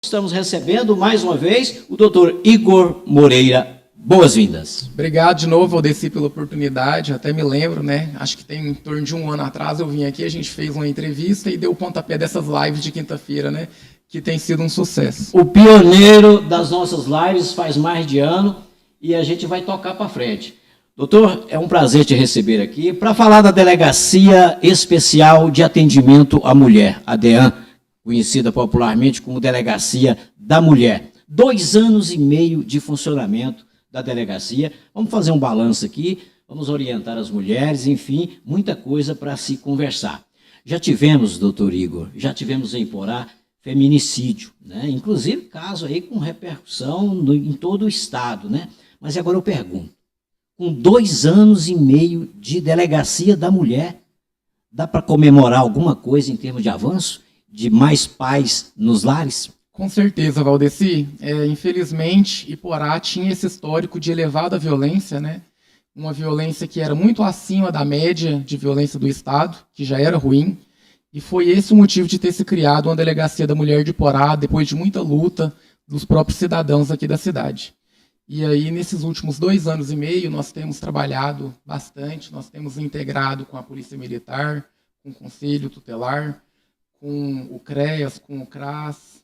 Estamos recebendo mais uma vez o doutor Igor Moreira. Boas-vindas. Obrigado de novo, Valdeci, pela oportunidade. Até me lembro, né? Acho que tem em torno de um ano atrás eu vim aqui, a gente fez uma entrevista e deu o pontapé dessas lives de quinta-feira, né? Que tem sido um sucesso. O pioneiro das nossas lives faz mais de ano e a gente vai tocar para frente. Doutor, é um prazer te receber aqui para falar da Delegacia Especial de Atendimento à Mulher, a DEAM, conhecida popularmente como Delegacia da Mulher. 2 anos e meio de funcionamento da delegacia. Vamos fazer um balanço aqui, vamos orientar as mulheres, enfim, muita coisa para se conversar. Já tivemos, doutor Igor, já tivemos em Porá feminicídio, né? Inclusive caso aí com repercussão em todo o estado, né? Mas agora eu pergunto, com 2 anos e meio de delegacia da mulher, dá para comemorar alguma coisa em termos de avanço, de mais paz nos lares? Com certeza, Valdeci. Infelizmente, Iporá tinha esse histórico de elevada violência, né? Uma violência que era muito acima da média de violência do Estado, que já era ruim, e foi esse o motivo de ter se criado uma Delegacia da Mulher de Iporá, depois de muita luta dos próprios cidadãos aqui da cidade. E aí, nesses últimos 2 anos e meio, nós temos trabalhado bastante, nós temos integrado com a Polícia Militar, com o Conselho Tutelar, com o CREAS, com o CRAS,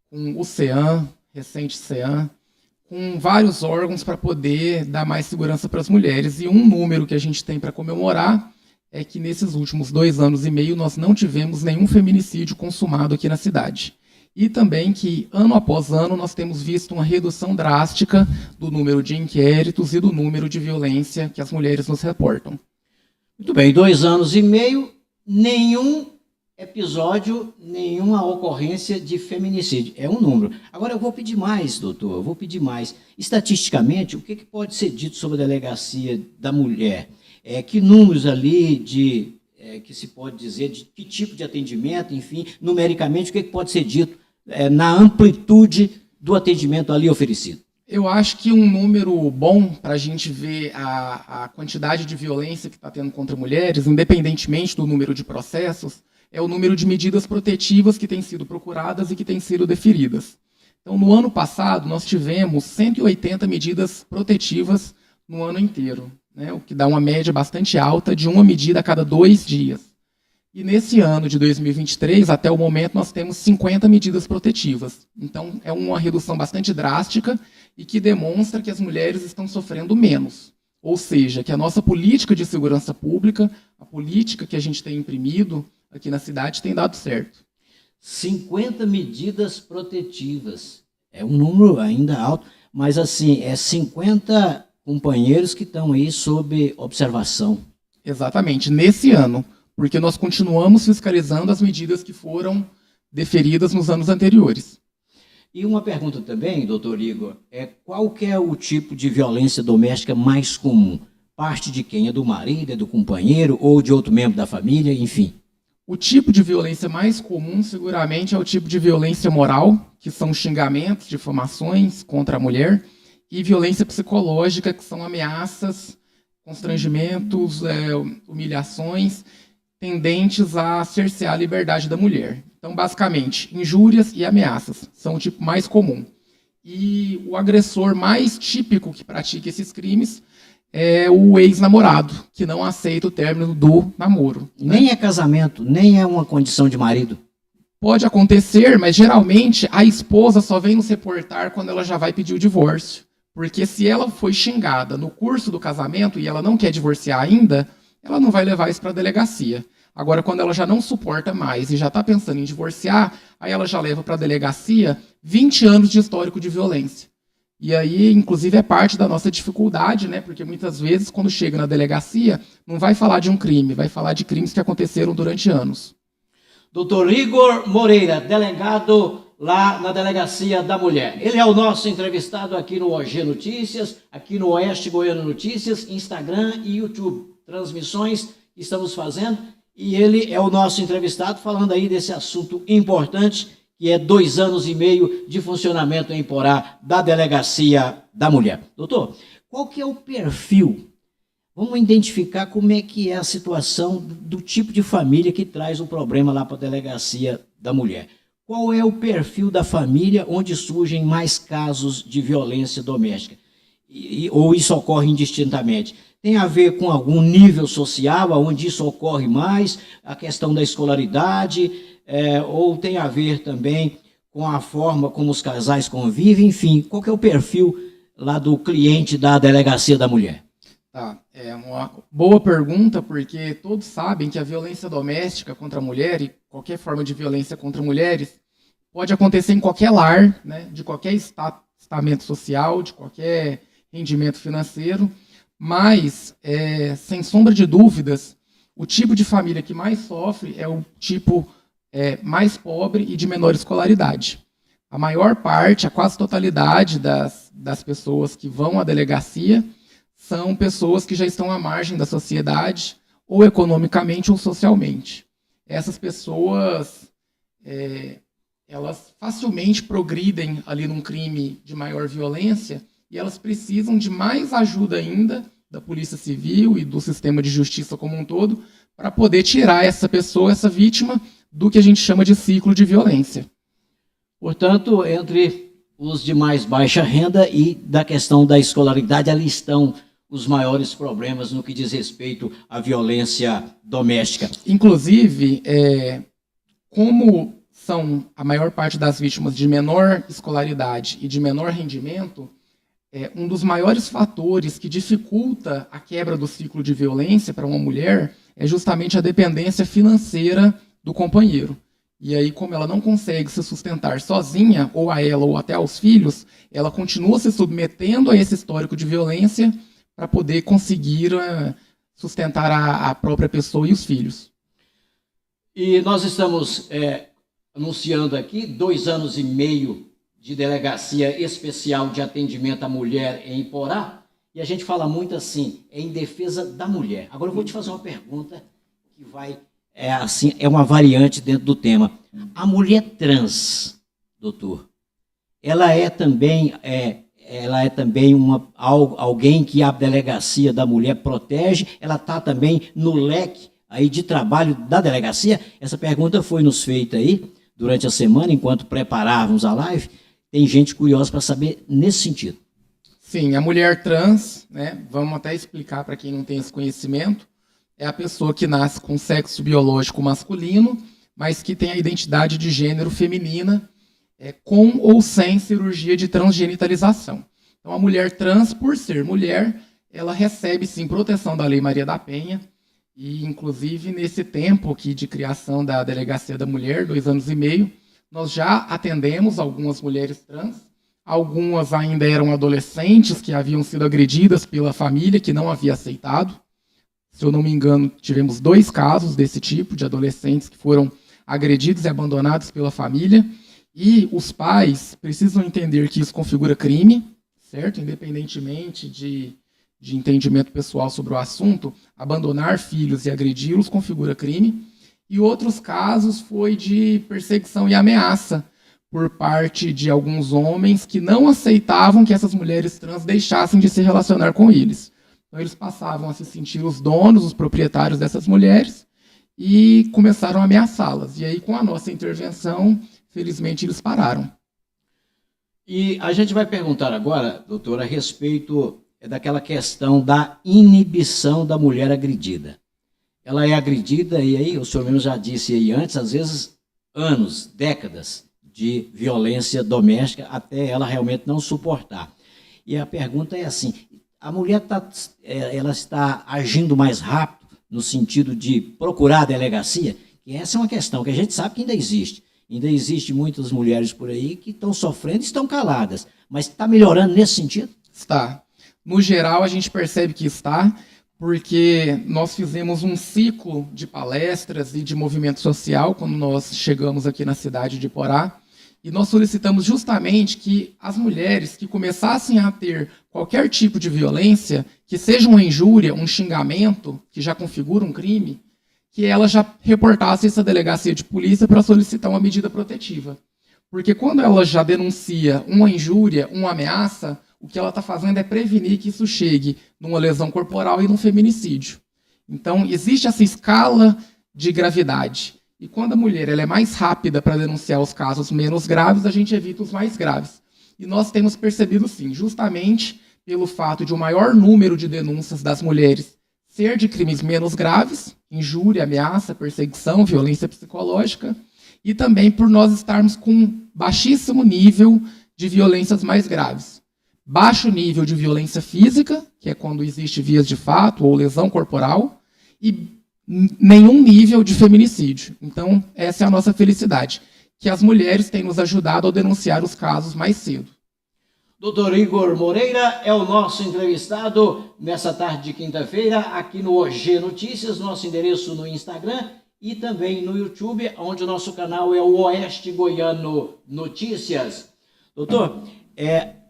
com o CEAM, recente CEAM, com vários órgãos para poder dar mais segurança para as mulheres. E um número que a gente tem para comemorar é que nesses últimos 2 anos e meio nós não tivemos nenhum feminicídio consumado aqui na cidade. E também que, ano após ano, nós temos visto uma redução drástica do número de inquéritos e do número de violência que as mulheres nos reportam. Muito bem, 2 anos e meio, nenhum episódio, nenhuma ocorrência de feminicídio. É um número. Agora eu vou pedir mais, doutor, eu vou pedir mais. Estatisticamente, o que pode ser dito sobre a Delegacia da Mulher? Que números ali que se pode dizer, de que tipo de atendimento, enfim, numericamente, o que pode ser dito na amplitude do atendimento ali oferecido? Eu acho que um número bom para a gente ver a quantidade de violência que está tendo contra mulheres, independentemente do número de processos, é o número de medidas protetivas que têm sido procuradas e que têm sido deferidas. Então, no ano passado, nós tivemos 180 medidas protetivas no ano inteiro, né, o que dá uma média bastante alta de uma medida a cada 2 dias. E nesse ano de 2023, até o momento, nós temos 50 medidas protetivas. Então, é uma redução bastante drástica e que demonstra que as mulheres estão sofrendo menos. Ou seja, que a nossa política de segurança pública, a política que a gente tem imprimido aqui na cidade, tem dado certo. 50 medidas protetivas. É um número ainda alto, mas assim, 50 companheiros que estão aí sob observação. Exatamente, nesse ano, porque nós continuamos fiscalizando as medidas que foram deferidas nos anos anteriores. E uma pergunta também, doutor Igor, qual que é o tipo de violência doméstica mais comum? Parte de quem? É do marido, é do companheiro ou de outro membro da família, enfim? O tipo de violência mais comum, seguramente, é o tipo de violência moral, que são xingamentos, difamações contra a mulher, e violência psicológica, que são ameaças, constrangimentos, humilhações, tendentes a cercear a liberdade da mulher. Então, basicamente, injúrias e ameaças são o tipo mais comum. E o agressor mais típico que pratica esses crimes é o ex-namorado, que não aceita o término do namoro. Nem é casamento, nem é uma condição de marido. Pode acontecer, mas geralmente a esposa só vem nos reportar quando ela já vai pedir o divórcio. Porque se ela foi xingada no curso do casamento e ela não quer divorciar ainda, ela não vai levar isso para a delegacia. Agora, quando ela já não suporta mais e já está pensando em divorciar, aí ela já leva para a delegacia 20 anos de histórico de violência. E aí, inclusive, é parte da nossa dificuldade, né? Porque muitas vezes, quando chega na delegacia, não vai falar de um crime, vai falar de crimes que aconteceram durante anos. Doutor Igor Moreira, delegado lá na Delegacia da Mulher. Ele é o nosso entrevistado aqui no OG Notícias, aqui no Oeste Goiano Notícias, Instagram e YouTube. Transmissões que estamos fazendo. E ele é o nosso entrevistado falando aí desse assunto importante, que é 2 anos e meio de funcionamento em Porá da Delegacia da Mulher. Doutor, qual que é o perfil? Vamos identificar como é que é a situação do tipo de família que traz o problema lá para a Delegacia da Mulher. qual é o perfil da família onde surgem mais casos de violência doméstica? Ou isso ocorre indistintamente? Tem a ver com algum nível social, onde isso ocorre mais, a questão da escolaridade, ou tem a ver também com a forma como os casais convivem, enfim, qual que é o perfil lá do cliente da Delegacia da Mulher? Tá, é uma boa pergunta, porque todos sabem que a violência doméstica contra a mulher e qualquer forma de violência contra mulheres pode acontecer em qualquer lar, né, de qualquer estamento social, de qualquer rendimento financeiro, mas, sem sombra de dúvidas, o tipo de família que mais sofre é o tipo mais pobre e de menor escolaridade. A maior parte, a quase totalidade das pessoas que vão à delegacia são pessoas que já estão à margem da sociedade, ou economicamente ou socialmente. Essas pessoas, elas facilmente progridem ali num crime de maior violência e elas precisam de mais ajuda ainda da Polícia Civil e do sistema de justiça como um todo para poder tirar essa pessoa, essa vítima, do que a gente chama de ciclo de violência. Portanto, entre os de mais baixa renda e da questão da escolaridade, ali estão os maiores problemas no que diz respeito à violência doméstica. Inclusive, como são a maior parte das vítimas de menor escolaridade e de menor rendimento, um dos maiores fatores que dificulta a quebra do ciclo de violência para uma mulher é justamente a dependência financeira do companheiro. E aí, como ela não consegue se sustentar sozinha, ou a ela ou até aos filhos, ela continua se submetendo a esse histórico de violência para poder conseguir sustentar a própria pessoa e os filhos. E nós estamos anunciando aqui 2 anos e meio de Delegacia Especial de Atendimento à Mulher em Iporá, e a gente fala muito assim, em defesa da mulher. Agora eu vou te fazer uma pergunta que vai, é uma variante dentro do tema. A mulher trans, doutor, ela é também alguém que a Delegacia da Mulher protege, ela está também no leque aí de trabalho da delegacia? Essa pergunta foi nos feita aí durante a semana, enquanto preparávamos a live. Tem gente curiosa para saber nesse sentido. Sim, a mulher trans, né, vamos até explicar para quem não tem esse conhecimento, é a pessoa que nasce com sexo biológico masculino, mas que tem a identidade de gênero feminina, com ou sem cirurgia de transgenitalização. Então, a mulher trans, por ser mulher, ela recebe, sim, proteção da Lei Maria da Penha, e, inclusive, nesse tempo aqui de criação da Delegacia da Mulher, 2 anos e meio, nós já atendemos algumas mulheres trans, algumas ainda eram adolescentes que haviam sido agredidas pela família, que não havia aceitado. Se eu não me engano, tivemos 2 casos desse tipo, de adolescentes que foram agredidos e abandonados pela família, e os pais precisam entender que isso configura crime, certo? Independentemente de entendimento pessoal sobre o assunto, abandonar filhos e agredi-los configura crime. E outros casos foi de perseguição e ameaça por parte de alguns homens que não aceitavam que essas mulheres trans deixassem de se relacionar com eles. Então eles passavam a se sentir os donos, os proprietários dessas mulheres e começaram a ameaçá-las. E aí, com a nossa intervenção, felizmente eles pararam. E a gente vai perguntar agora, doutor, a respeito daquela questão da inibição da mulher agredida. Ela é agredida, e aí o senhor mesmo já disse aí antes, às vezes anos, décadas de violência doméstica até ela realmente não suportar. E a pergunta é assim, a mulher ela está agindo mais rápido no sentido de procurar a delegacia? E essa é uma questão que a gente sabe que ainda existe. Ainda existe muitas mulheres por aí que estão sofrendo e estão caladas. Mas está melhorando nesse sentido? Está. No geral, a gente percebe que está, porque nós fizemos um ciclo de palestras e de movimento social quando nós chegamos aqui na cidade de Iporá, e nós solicitamos justamente que as mulheres que começassem a ter qualquer tipo de violência, que seja uma injúria, um xingamento, que já configura um crime, que ela já reportasse essa delegacia de polícia para solicitar uma medida protetiva. Porque quando ela já denuncia uma injúria, uma ameaça, o que ela está fazendo é prevenir que isso chegue numa lesão corporal e num feminicídio. Então, existe essa escala de gravidade. E quando a mulher ela é mais rápida para denunciar os casos menos graves, a gente evita os mais graves. E nós temos percebido, sim, justamente pelo fato de um maior número de denúncias das mulheres ser de crimes menos graves, injúria, ameaça, perseguição, violência psicológica, e também por nós estarmos com baixíssimo nível de violências mais graves. Baixo nível de violência física, que é quando existe vias de fato ou lesão corporal, e nenhum nível de feminicídio. Então, essa é a nossa felicidade, que as mulheres têm nos ajudado a denunciar os casos mais cedo. Doutor Igor Moreira é o nosso entrevistado nessa tarde de quinta-feira, aqui no OG Notícias, nosso endereço no Instagram e também no YouTube, onde o nosso canal é o Oeste Goiano Notícias. Doutor,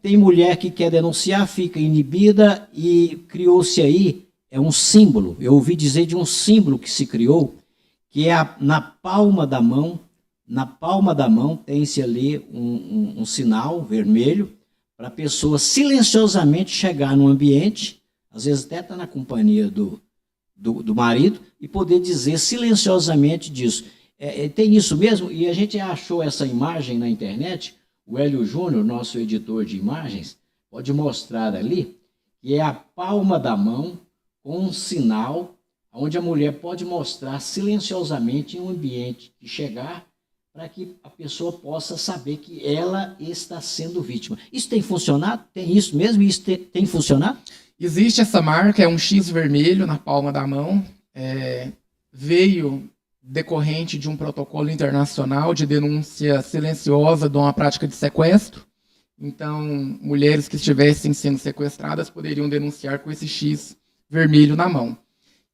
tem mulher que quer denunciar, fica inibida e criou-se aí um símbolo. Eu ouvi dizer de um símbolo que se criou, que é na palma da mão. Na palma da mão tem-se ali um sinal vermelho para a pessoa silenciosamente chegar no ambiente, às vezes até está na companhia do marido, e poder dizer silenciosamente disso. Tem isso mesmo? E a gente achou essa imagem na internet. O Hélio Júnior, nosso editor de imagens, pode mostrar ali, que é a palma da mão com um sinal onde a mulher pode mostrar silenciosamente em um ambiente que chegar, para que a pessoa possa saber que ela está sendo vítima. Isso tem funcionado? Tem isso mesmo? Isso tem funcionado? Existe essa marca, é um X vermelho na palma da mão. Veio decorrente de um protocolo internacional de denúncia silenciosa de uma prática de sequestro. Então, mulheres que estivessem sendo sequestradas poderiam denunciar com esse X vermelho na mão.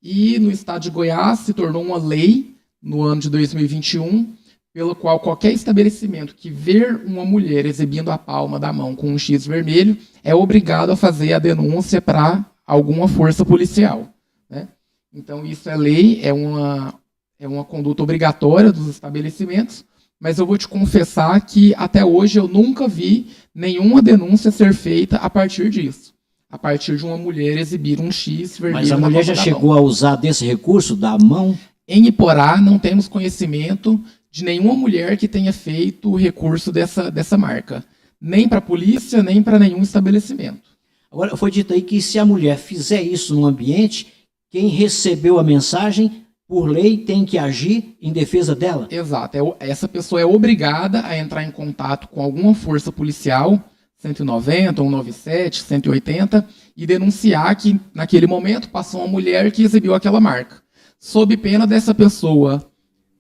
E no estado de Goiás se tornou uma lei no ano de 2021, pelo qual qualquer estabelecimento que ver uma mulher exibindo a palma da mão com um X vermelho é obrigado a fazer a denúncia para alguma força policial, né? Então, isso é lei, é uma conduta obrigatória dos estabelecimentos, mas eu vou te confessar que até hoje eu nunca vi nenhuma denúncia ser feita a partir disso, a partir de uma mulher exibir um X vermelho. Mas a mulher já chegou a usar desse recurso da mão? Em Iporá, não temos conhecimento de nenhuma mulher que tenha feito o recurso dessa marca. Nem para a polícia, nem para nenhum estabelecimento. Agora, foi dito aí que se a mulher fizer isso no ambiente, quem recebeu a mensagem, por lei, tem que agir em defesa dela? Exato. Essa pessoa é obrigada a entrar em contato com alguma força policial, 190, 197, 180, e denunciar que, naquele momento, passou uma mulher que exibiu aquela marca, sob pena dessa pessoa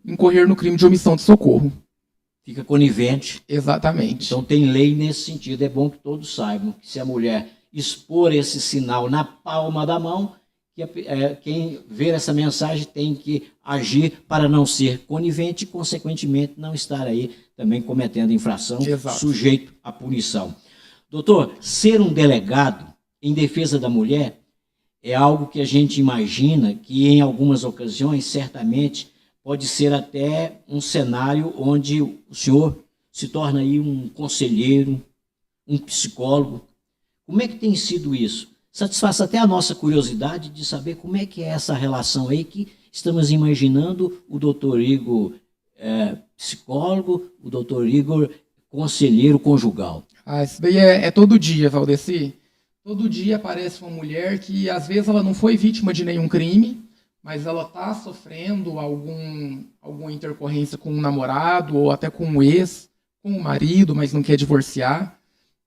incorrer no crime de omissão de socorro. Fica conivente. Exatamente. Então tem lei nesse sentido. É bom que todos saibam que se a mulher expor esse sinal na palma da mão, quem ver essa mensagem tem que agir para não ser conivente e, consequentemente, não estar aí também cometendo infração, Exato, sujeito à punição. Doutor, ser um delegado em defesa da mulher é algo que a gente imagina que, em algumas ocasiões, certamente, pode ser até um cenário onde o senhor se torna aí um conselheiro, um psicólogo. Como é que tem sido isso? Satisfaz até a nossa curiosidade de saber como é que é essa relação aí que estamos imaginando o doutor Igor psicólogo, o doutor Igor conselheiro conjugal. Isso daí é todo dia, Valdeci. Todo dia aparece uma mulher que, às vezes, ela não foi vítima de nenhum crime, mas ela está sofrendo alguma intercorrência com um namorado ou até com um ex, com um marido, mas não quer divorciar.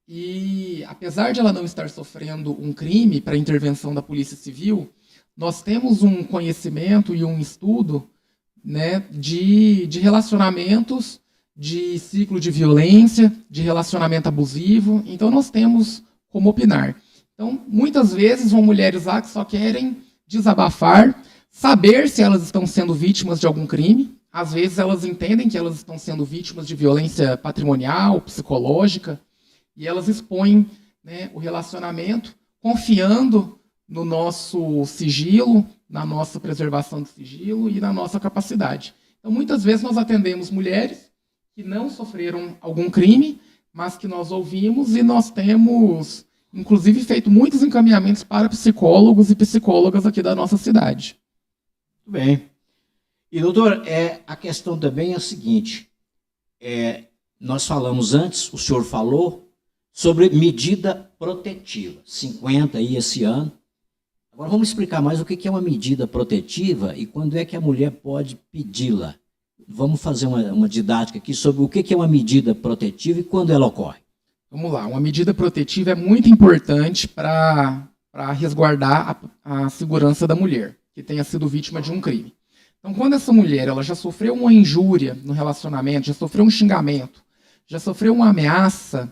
E, apesar de ela não estar sofrendo um crime para intervenção da Polícia Civil, nós temos um conhecimento e um estudo, né, de relacionamentos, de ciclo de violência, de relacionamento abusivo. Então, nós temos como opinar. Então, muitas vezes, vão mulheres lá que só querem desabafar, saber se elas estão sendo vítimas de algum crime. Às vezes elas entendem que elas estão sendo vítimas de violência patrimonial, psicológica, e elas expõem, né, o relacionamento, confiando no nosso sigilo, na nossa preservação de sigilo e na nossa capacidade. Então, muitas vezes nós atendemos mulheres que não sofreram algum crime, mas que nós ouvimos, e nós temos, inclusive, feito muitos encaminhamentos para psicólogos e psicólogas aqui da nossa cidade. Muito bem. E, doutor, a questão também é a seguinte, nós falamos antes, o senhor falou sobre medida protetiva, 50 aí esse ano. Agora vamos explicar mais o que é uma medida protetiva e quando é que a mulher pode pedi-la. Vamos fazer uma didática aqui sobre o que é uma medida protetiva e quando ela ocorre. Vamos lá, uma medida protetiva é muito importante para resguardar a segurança da mulher que tenha sido vítima de um crime. Então, quando essa mulher ela já sofreu uma injúria no relacionamento, já sofreu um xingamento, já sofreu uma ameaça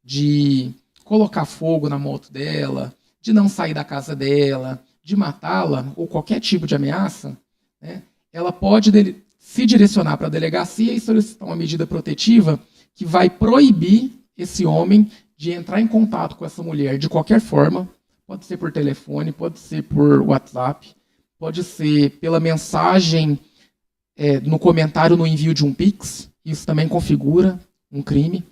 de colocar fogo na moto dela, de não sair da casa dela, de matá-la, ou qualquer tipo de ameaça, né, ela pode se direcionar para a delegacia e solicitar uma medida protetiva que vai proibir esse homem de entrar em contato com essa mulher de qualquer forma, pode ser por telefone, pode ser por WhatsApp, pode ser pela mensagem no comentário no envio de um Pix, isso também configura um crime.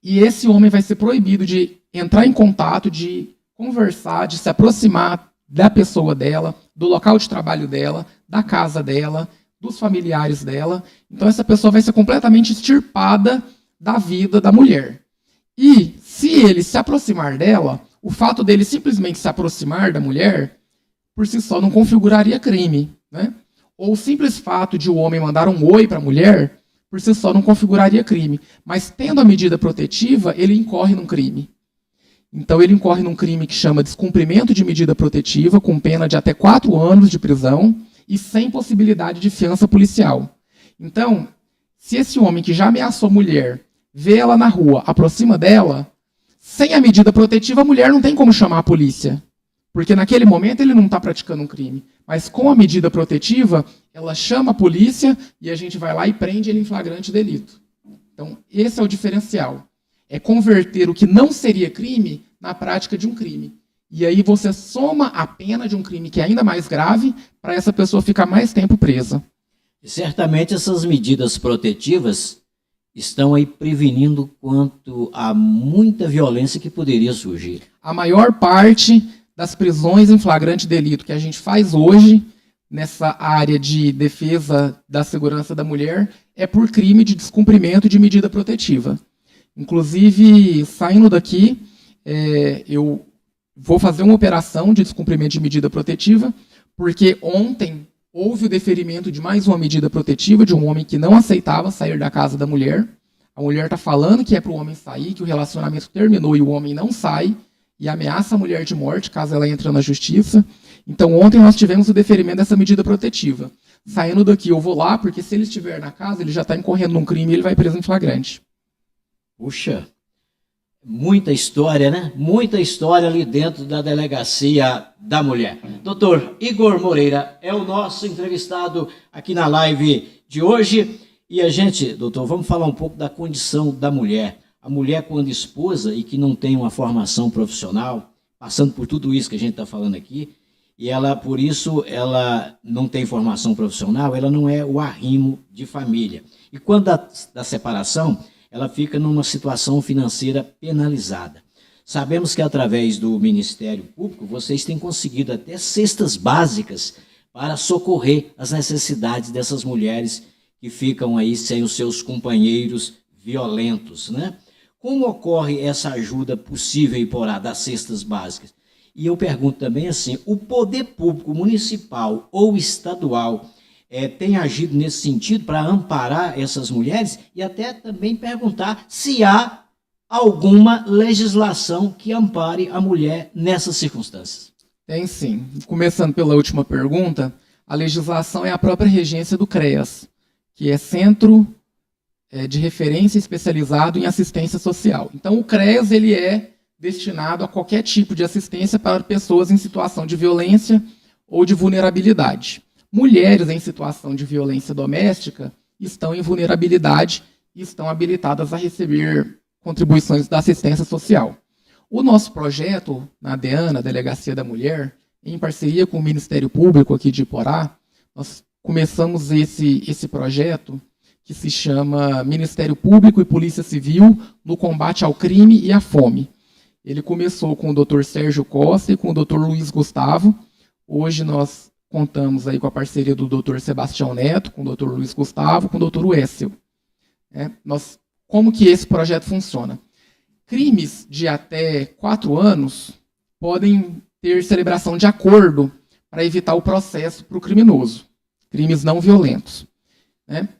E esse homem vai ser proibido de entrar em contato, de conversar, de se aproximar da pessoa dela, do local de trabalho dela, da casa dela, dos familiares dela. Então essa pessoa vai ser completamente extirpada da vida da mulher. E se ele se aproximar dela, o fato dele simplesmente se aproximar da mulher, por si só não configuraria crime, né? Ou o simples fato de o homem mandar um oi para a mulher, por si só não configuraria crime. Mas tendo a medida protetiva, ele incorre num crime. Então ele incorre num crime que chama descumprimento de medida protetiva, com pena de até 4 anos de prisão e sem possibilidade de fiança policial. Então, se esse homem que já ameaçou a mulher, vê ela na rua, aproxima dela, sem a medida protetiva, a mulher não tem como chamar a polícia. Porque naquele momento ele não está praticando um crime. Mas com a medida protetiva, ela chama a polícia e a gente vai lá e prende ele em flagrante delito. Então, esse é o diferencial. É converter o que não seria crime na prática de um crime. E aí você soma a pena de um crime que é ainda mais grave para essa pessoa ficar mais tempo presa. E certamente essas medidas protetivas estão aí prevenindo quanto a muita violência que poderia surgir. A maior parte das prisões em flagrante delito que a gente faz hoje, nessa área de defesa da segurança da mulher, é por crime de descumprimento de medida protetiva. Inclusive, saindo daqui, eu vou fazer uma operação de descumprimento de medida protetiva, porque ontem houve o deferimento de mais uma medida protetiva de um homem que não aceitava sair da casa da mulher. A mulher está falando que é para o homem sair, que o relacionamento terminou e o homem não sai, e ameaça a mulher de morte caso ela entre na justiça. Então ontem nós tivemos o deferimento dessa medida protetiva. Saindo daqui eu vou lá, porque se ele estiver na casa, ele já está incorrendo num crime e ele vai preso em flagrante. Puxa, muita história, né? Muita história ali dentro da Delegacia da Mulher. Doutor Igor Moreira é o nosso entrevistado aqui na live de hoje. E a gente, doutor, vamos falar um pouco da condição da mulher. A mulher, quando esposa e que não tem uma formação profissional, passando por tudo isso que a gente está falando aqui, e ela, por isso, ela não tem formação profissional, ela não é o arrimo de família. E quando da separação, ela fica numa situação financeira penalizada. Sabemos que através do Ministério Público, vocês têm conseguido até cestas básicas para socorrer as necessidades dessas mulheres que ficam aí sem os seus companheiros violentos, né? Como ocorre essa ajuda possível e porá das cestas básicas? E eu pergunto também assim, o poder público municipal ou estadual tem agido nesse sentido para amparar essas mulheres e até também perguntar se há alguma legislação que ampare a mulher nessas circunstâncias? Tem sim. Começando pela última pergunta, a legislação é a própria regência do CREAS, que é Centro de Referência Especializado em Assistência Social. Então, o CREAS ele é destinado a qualquer tipo de assistência para pessoas em situação de violência ou de vulnerabilidade. Mulheres em situação de violência doméstica estão em vulnerabilidade e estão habilitadas a receber contribuições da assistência social. O nosso projeto, na DEAN, Delegacia da Mulher, em parceria com o Ministério Público aqui de Iporá, nós começamos esse projeto que se chama Ministério Público e Polícia Civil no combate ao crime e à fome. Ele começou com o Dr. Sérgio Costa e com o Dr. Luiz Gustavo. Hoje nós contamos aí com a parceria do Dr. Sebastião Neto, com o Dr. Luiz Gustavo, com o Dr. Wessel. Como que esse projeto funciona? Crimes de até 4 anos podem ter celebração de acordo para evitar o processo para o criminoso. Crimes não violentos.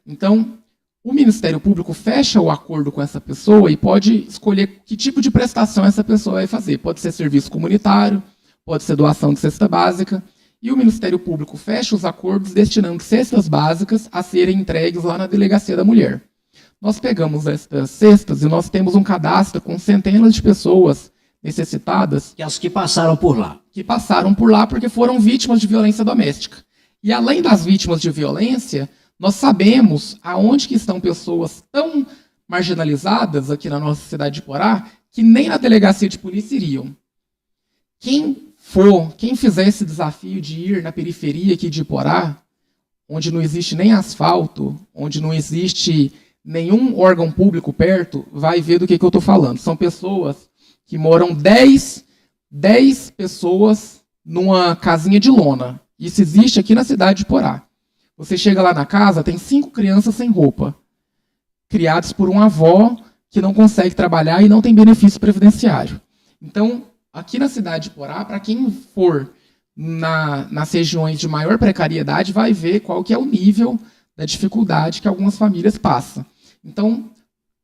Então, o Ministério Público fecha o acordo com essa pessoa e pode escolher que tipo de prestação essa pessoa vai fazer. Pode ser serviço comunitário, pode ser doação de cesta básica, e o Ministério Público fecha os acordos destinando cestas básicas a serem entregues lá na Delegacia da Mulher. Nós pegamos estas cestas e nós temos um cadastro com centenas de pessoas necessitadas. Que as que passaram por lá. Que passaram por lá porque foram vítimas de violência doméstica. E além das vítimas de violência, nós sabemos aonde que estão pessoas tão marginalizadas aqui na nossa cidade de Porá que nem na delegacia de polícia iriam. Quem fizer esse desafio de ir na periferia aqui de Porá, onde não existe nem asfalto, onde não existe nenhum órgão público perto, vai ver do que eu estou falando. São pessoas que moram 10 pessoas numa casinha de lona. Isso existe aqui na cidade de Porá. Você chega lá na casa, tem 5 crianças sem roupa, criadas por uma avó que não consegue trabalhar e não tem benefício previdenciário. Então, aqui na cidade de Porá, para quem for nas regiões de maior precariedade, vai ver qual que é o nível da dificuldade que algumas famílias passam. Então,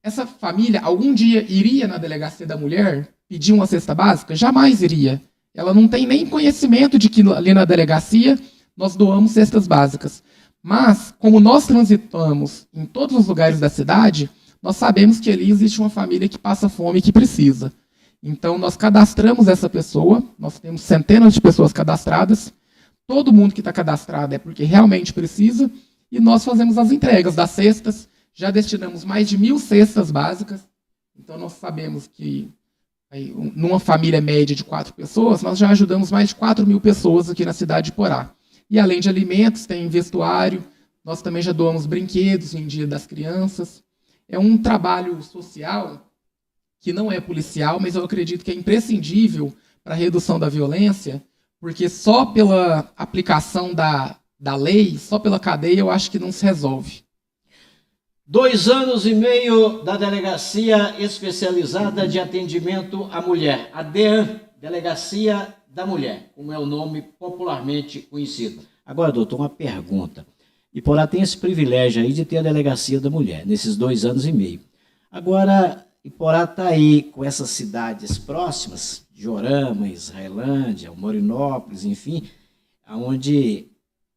essa família algum dia iria na Delegacia da Mulher pedir uma cesta básica? Jamais iria. Ela não tem nem conhecimento de que ali na delegacia nós doamos cestas básicas. Mas, como nós transitamos em todos os lugares da cidade, nós sabemos que ali existe uma família que passa fome e que precisa. Então, nós cadastramos essa pessoa, nós temos centenas de pessoas cadastradas, todo mundo que está cadastrado é porque realmente precisa, e nós fazemos as entregas das cestas, já destinamos mais de 1.000 cestas básicas, então nós sabemos que aí, numa família média de 4 pessoas, nós já ajudamos mais de 4.000 pessoas aqui na cidade de Porá. E além de alimentos, tem vestuário, nós também já doamos brinquedos em Dia das Crianças. É um trabalho social que não é policial, mas eu acredito que é imprescindível para a redução da violência, porque só pela aplicação da lei, só pela cadeia, eu acho que não se resolve. 2 anos e meio da Delegacia Especializada de Atendimento à Mulher, a DEAM, Delegacia da Mulher, como é o nome popularmente conhecido. Agora, doutor, uma pergunta. Iporá tem esse privilégio aí de ter a Delegacia da Mulher, nesses 2 anos e meio. Agora, Iporá está aí com essas cidades próximas, Jorama, Israelândia, Morinópolis, enfim, onde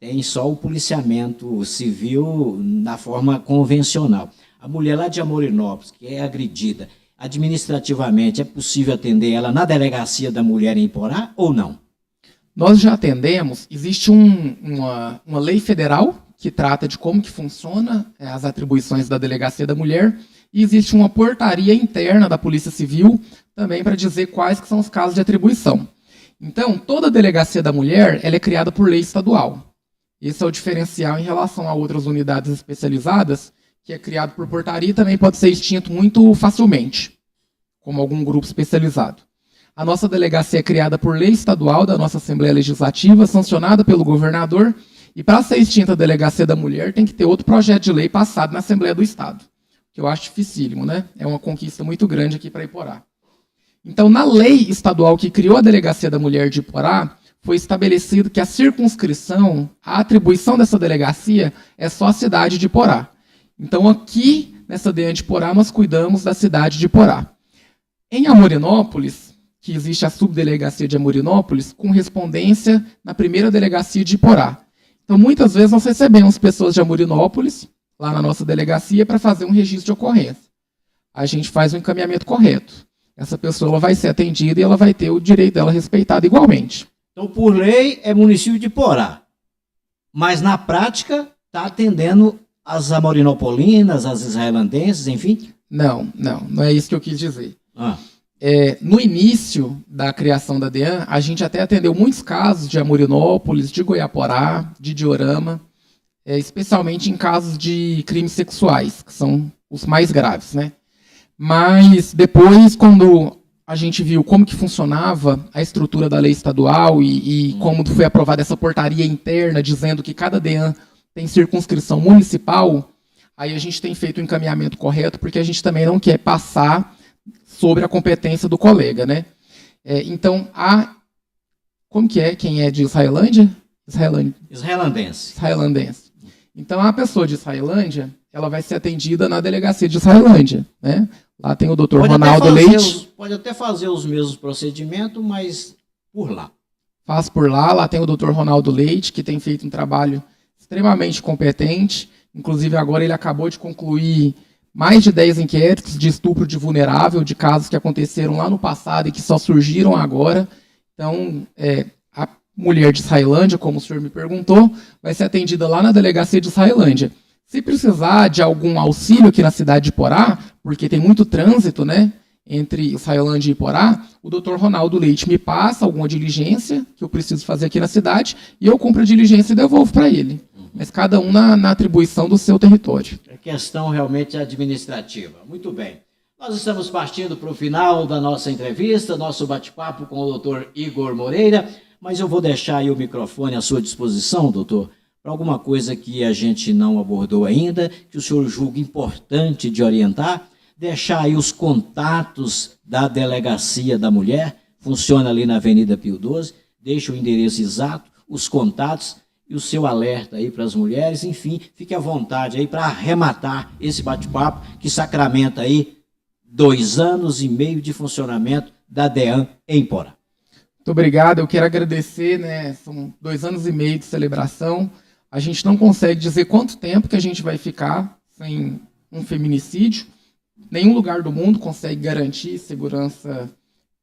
tem só o policiamento civil na forma convencional. A mulher lá de Amorinópolis, que é agredida, administrativamente, é possível atender ela na Delegacia da Mulher em Iporá ou não? Nós já atendemos, existe uma lei federal que trata de como que funciona as atribuições da Delegacia da Mulher, e existe uma portaria interna da Polícia Civil também para dizer quais que são os casos de atribuição. Então, toda a Delegacia da Mulher ela é criada por lei estadual. Esse é o diferencial em relação a outras unidades especializadas, que é criado por portaria e também pode ser extinto muito facilmente, como algum grupo especializado. A nossa delegacia é criada por lei estadual da nossa Assembleia Legislativa, sancionada pelo governador, e para ser extinta a Delegacia da Mulher tem que ter outro projeto de lei passado na Assembleia do Estado, que eu acho dificílimo, né? É uma conquista muito grande aqui para Iporá. Então, na lei estadual que criou a Delegacia da Mulher de Iporá, foi estabelecido que a circunscrição, a atribuição dessa delegacia é só a cidade de Iporá. Então, aqui, nessa DEAN de Iporá, nós cuidamos da cidade de Iporá. Em Amorinópolis, que existe a subdelegacia de Amorinópolis, com correspondência na primeira delegacia de Iporá. Então, muitas vezes, nós recebemos pessoas de Amorinópolis, lá na nossa delegacia, para fazer um registro de ocorrência. A gente faz o encaminhamento correto. Essa pessoa ela vai ser atendida e ela vai ter o direito dela respeitado igualmente. Então, por lei, é município de Iporá. Mas, na prática, está atendendo as amorinopolinas, as israelandenses, enfim? Não é isso que eu quis dizer. No início da criação da DEAN, a gente até atendeu muitos casos de Amorinópolis, de Goiaporá, de Diorama, especialmente em casos de crimes sexuais, que são os mais graves, né? Mas depois, quando a gente viu como que funcionava a estrutura da lei estadual e como foi aprovada essa portaria interna dizendo que cada DEAN tem circunscrição municipal, aí a gente tem feito o encaminhamento correto, porque a gente também não quer passar sobre a competência do colega, né? Então, como que é? Quem é de Israelândia? Israelandense. Então, a pessoa de Israelândia, ela vai ser atendida na delegacia de Israelândia, né? Lá tem o Dr. Ronaldo Leite. Pode até fazer os mesmos procedimentos, mas por lá. Faz por lá. Lá tem o Dr. Ronaldo Leite, que tem feito um trabalho extremamente competente. Inclusive, agora ele acabou de concluir mais de 10 inquéritos de estupro de vulnerável, de casos que aconteceram lá no passado e que só surgiram agora. Então, a mulher de Israelândia, como o senhor me perguntou, vai ser atendida lá na delegacia de Israelândia. Se precisar de algum auxílio aqui na cidade de Iporá, porque tem muito trânsito, né, entre Israelândia e Iporá, o Dr. Ronaldo Leite me passa alguma diligência que eu preciso fazer aqui na cidade e eu compro a diligência e devolvo para ele. Mas cada um na atribuição do seu território. É questão realmente administrativa. Muito bem. Nós estamos partindo para o final da nossa entrevista, nosso bate-papo com o Dr. Igor Moreira, mas eu vou deixar aí o microfone à sua disposição, doutor, para alguma coisa que a gente não abordou ainda, que o senhor julga importante de orientar, deixar aí os contatos da Delegacia da Mulher, funciona ali na Avenida Pio XII, deixa o endereço exato, os contatos e o seu alerta aí para as mulheres, enfim, fique à vontade aí para arrematar esse bate-papo que sacramenta aí 2 anos e meio de funcionamento da DEAN em Iporá. Muito obrigado, eu quero agradecer, né, são 2 anos e meio de celebração. A gente não consegue dizer quanto tempo que a gente vai ficar sem um feminicídio. Nenhum lugar do mundo consegue garantir segurança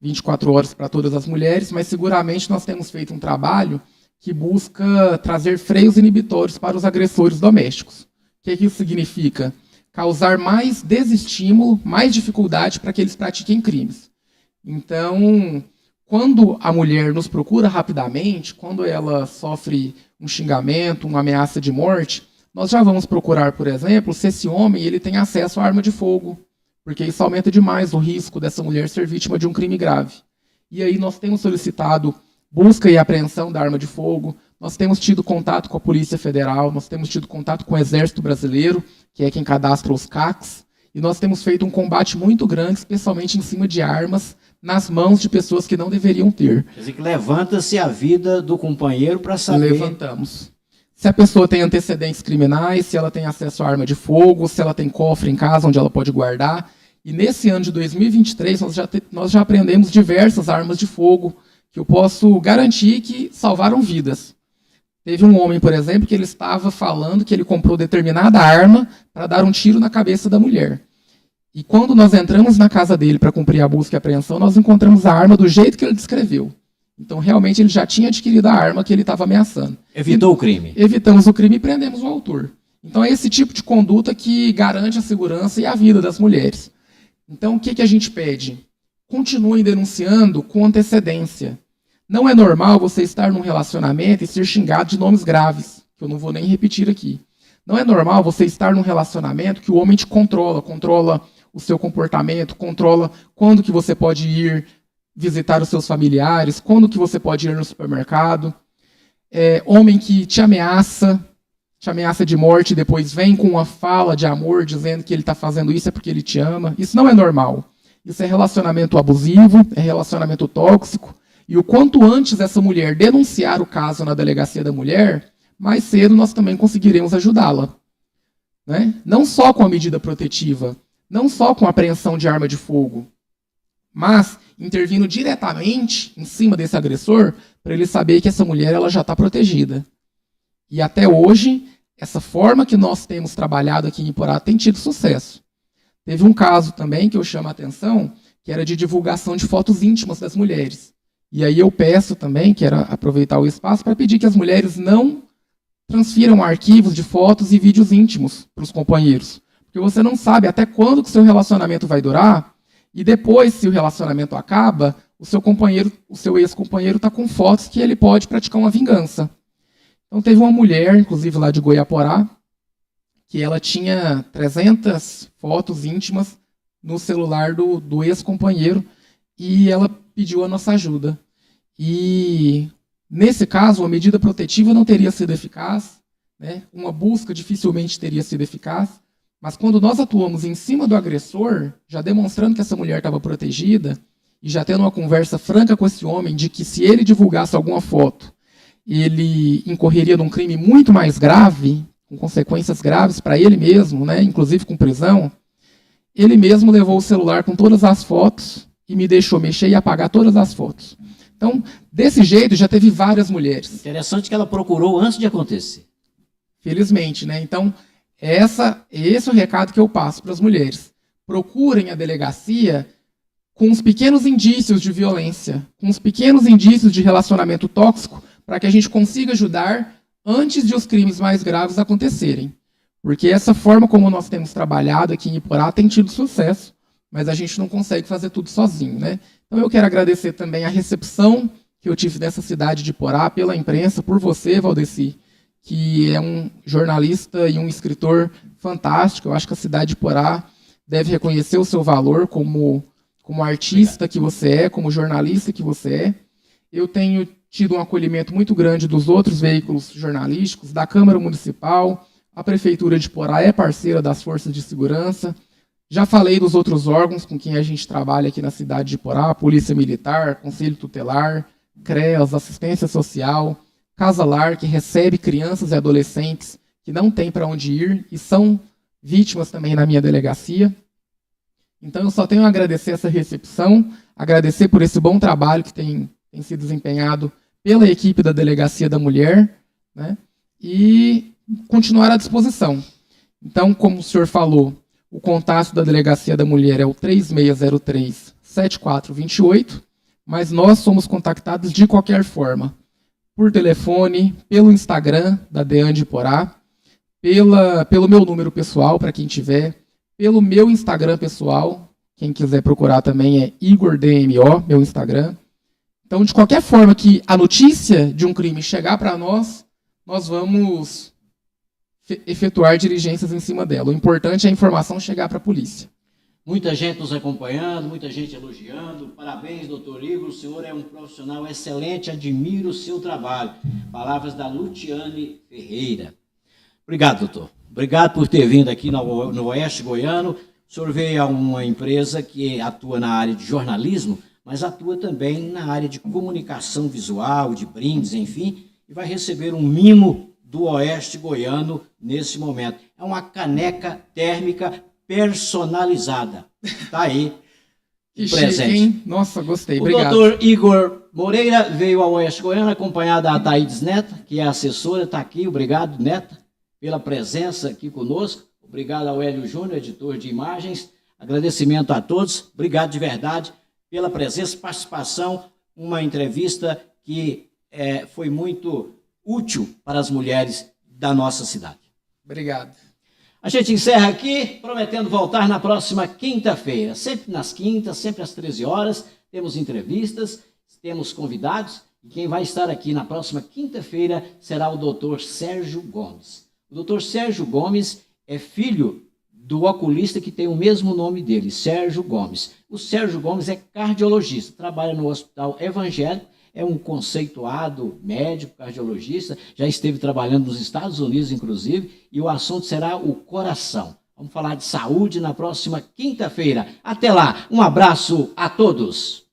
24 horas para todas as mulheres, mas seguramente nós temos feito um trabalho que busca trazer freios inibitórios para os agressores domésticos. O que isso significa? Causar mais desestímulo, mais dificuldade para que eles pratiquem crimes. Então, quando a mulher nos procura rapidamente, quando ela sofre um xingamento, uma ameaça de morte, nós já vamos procurar, por exemplo, se esse homem ele tem acesso à arma de fogo, porque isso aumenta demais o risco dessa mulher ser vítima de um crime grave. E aí nós temos solicitado busca e apreensão da arma de fogo, nós temos tido contato com a Polícia Federal, nós temos tido contato com o Exército Brasileiro, que é quem cadastra os CACs, e nós temos feito um combate muito grande, especialmente em cima de armas, nas mãos de pessoas que não deveriam ter. Quer dizer que levanta-se a vida do companheiro para saber... Levantamos. Se a pessoa tem antecedentes criminais, se ela tem acesso à arma de fogo, se ela tem cofre em casa onde ela pode guardar. E nesse ano de 2023, nós já apreendemos diversas armas de fogo que eu posso garantir que salvaram vidas. Teve um homem, por exemplo, que ele estava falando que ele comprou determinada arma para dar um tiro na cabeça da mulher. E quando nós entramos na casa dele para cumprir a busca e apreensão, nós encontramos a arma do jeito que ele descreveu. Então, realmente, ele já tinha adquirido a arma que ele estava ameaçando. Evitou o crime. Evitamos o crime e prendemos o autor. Então, é esse tipo de conduta que garante a segurança e a vida das mulheres. Então, o que a gente pede? Continuem denunciando com antecedência. Não é normal você estar num relacionamento e ser xingado de nomes graves, que eu não vou nem repetir aqui. Não é normal você estar num relacionamento que o homem te controla o seu comportamento, controla quando que você pode ir visitar os seus familiares, quando que você pode ir no supermercado. Homem que te ameaça de morte e depois vem com uma fala de amor dizendo que ele está fazendo isso é porque ele te ama. Isso não é normal. Isso é relacionamento abusivo, é relacionamento tóxico. E o quanto antes essa mulher denunciar o caso na delegacia da mulher, mais cedo nós também conseguiremos ajudá-la. Né? Não só com a medida protetiva, não só com a apreensão de arma de fogo, mas intervindo diretamente em cima desse agressor para ele saber que essa mulher ela já está protegida. E até hoje, essa forma que nós temos trabalhado aqui em Iporá tem tido sucesso. Teve um caso também que eu chamo a atenção, que era de divulgação de fotos íntimas das mulheres. E aí eu peço também, quero aproveitar o espaço para pedir que as mulheres não transfiram arquivos de fotos e vídeos íntimos para os companheiros. Porque você não sabe até quando que o seu relacionamento vai durar, e depois, se o relacionamento acaba, o seu ex-companheiro está com fotos que ele pode praticar uma vingança. Então teve uma mulher, inclusive lá de Goiaporá, que ela tinha 300 fotos íntimas no celular do ex-companheiro, e ela pediu a nossa ajuda. E, nesse caso, a medida protetiva não teria sido eficaz, né? Uma busca dificilmente teria sido eficaz, mas quando nós atuamos em cima do agressor, já demonstrando que essa mulher estava protegida, e já tendo uma conversa franca com esse homem de que se ele divulgasse alguma foto, ele incorreria num crime muito mais grave, com consequências graves para ele mesmo, né, inclusive com prisão, ele mesmo levou o celular com todas as fotos e me deixou mexer e apagar todas as fotos. Então, desse jeito, já teve várias mulheres. Interessante que ela procurou antes de acontecer. Felizmente, né? Então, esse é o recado que eu passo para as mulheres. Procurem a delegacia com os pequenos indícios de violência, com os pequenos indícios de relacionamento tóxico, para que a gente consiga ajudar antes de os crimes mais graves acontecerem. Porque essa forma como nós temos trabalhado aqui em Iporá tem tido sucesso, mas a gente não consegue fazer tudo sozinho, né? Então eu quero agradecer também a recepção que eu tive nessa cidade de Iporá, pela imprensa, por você, Valdeci, que é um jornalista e um escritor fantástico. Eu acho que a cidade de Iporá deve reconhecer o seu valor como artista que você é, como jornalista que você é. Eu tenho tido um acolhimento muito grande dos outros veículos jornalísticos, da Câmara Municipal, a Prefeitura de Iporá é parceira das Forças de Segurança. Já falei dos outros órgãos com quem a gente trabalha aqui na cidade de Iporá, Polícia Militar, Conselho Tutelar, CREAS, Assistência Social, Casa Lar, que recebe crianças e adolescentes que não têm para onde ir e são vítimas também na minha delegacia. Então eu só tenho a agradecer essa recepção, agradecer por esse bom trabalho que tem sido desempenhado pela equipe da Delegacia da Mulher, né? E continuar à disposição. Então, como o senhor falou, o contato da Delegacia da Mulher é o 3603-7428, mas nós somos contactados de qualquer forma, por telefone, pelo Instagram da Dean de Iporá, pelo meu número pessoal, para quem tiver, pelo meu Instagram pessoal, quem quiser procurar também é IgorDMO, meu Instagram. Então, de qualquer forma que a notícia de um crime chegar para nós vamos efetuar diligências em cima dela. O importante é a informação chegar para a polícia. Muita gente nos acompanhando, muita gente elogiando. Parabéns, doutor Igor, o senhor é um profissional excelente, admiro o seu trabalho. Palavras da Luciane Ferreira. Obrigado, doutor. Obrigado por ter vindo aqui no Oeste Goiano. O senhor veio a uma empresa que atua na área de jornalismo, mas atua também na área de comunicação visual, de brindes, enfim, e vai receber um mimo do Oeste Goiano nesse momento. É uma caneca térmica personalizada. Está aí Que presente. chique, hein? Nossa, gostei. O Obrigado. doutor Igor Moreira veio ao Oeste Goiano acompanhado da Thaídes Neta, que é assessora, está aqui. Obrigado, Neta, pela presença aqui conosco. Obrigado ao Hélio Júnior, editor de imagens. Agradecimento a todos. Obrigado de verdade pela presença, participação. Uma entrevista que foi muito útil para as mulheres da nossa cidade. Obrigado. A gente encerra aqui, prometendo voltar na próxima quinta-feira. Sempre nas quintas, sempre às 13 horas. Temos entrevistas, temos convidados. E quem vai estar aqui na próxima quinta-feira será o doutor Sérgio Gomes. O doutor Sérgio Gomes é filho do oculista que tem o mesmo nome dele, Sérgio Gomes. O Sérgio Gomes é cardiologista, trabalha no Hospital Evangélico, é um conceituado médico, cardiologista, já esteve trabalhando nos Estados Unidos, inclusive, e o assunto será o coração. Vamos falar de saúde na próxima quinta-feira. Até lá, um abraço a todos.